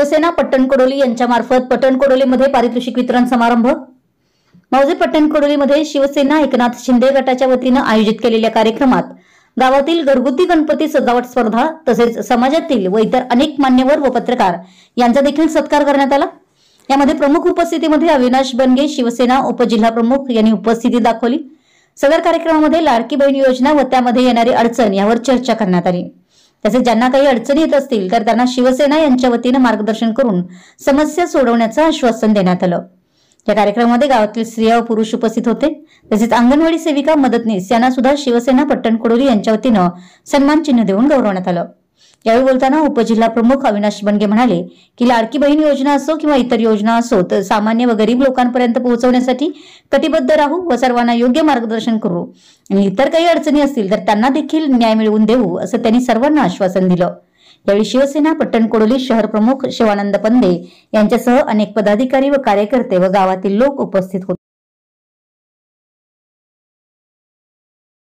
शिवसेना पट्टणकोडोली यांच्यामार्फत पट्टणकोडोलीमध्ये पारितोषिक वितरण समारंभ। मौजे पट्टणकोडोलीमध्ये शिवसेना एकनाथ शिंदे गटाच्या वतीने आयोजित केलेल्या कार्यक्रमात गावातील घरगुती गणपती सजावट स्पर्धा तसेच समाजातील व इतर अनेक मान्यवर व पत्रकार यांचा देखील सत्कार करण्यात आला। यामध्ये प्रमुख उपस्थितीमध्ये अविनाश बनगे शिवसेना उपजिल्हा प्रमुख यांनी उपस्थिती दाखवली। सदर कार्यक्रमामध्ये लाडकी बहीण योजना व त्यामध्ये येणारी अडचण यावर चर्चा करण्यात आली। तसेच ज्यांना काही अडचणी येत असतील तर त्यांना शिवसेना यांच्या वतीने मार्गदर्शन करून समस्या सोडवण्याचं आश्वासन देण्यात आलं। या कार्यक्रमामध्ये गावातील स्त्रिया व पुरुष उपस्थित होते। तसेच अंगणवाडी सेविका मदतनीस यांना सुद्धा शिवसेना पट्टणकोडोली यांच्या वतीने सन्मान चिन्ह देऊन गौरवण्यात आलं। यावेळी बोलताना उपजिल्हा प्रमुख अविनाश बनगे म्हणाले की लाडकी बहीण योजना असो किंवा इतर योजना असो तर सामान्य व गरीब लोकांपर्यंत पोहोचवण्यासाठी कटिबद्ध राहू व सर्वांना योग्य मार्गदर्शन करू आणि इतर काही अडचणी असतील तर त्यांना देखील न्याय मिळवून देऊ असं त्यांनी सर्वांना आश्वासन दिलं। यावेळी शिवसेना पट्टणकोडोली शहर प्रमुख शिवानंद पंदे यांच्यासह अनेक पदाधिकारी व कार्यकर्ते व गावातील लोक उपस्थित होते।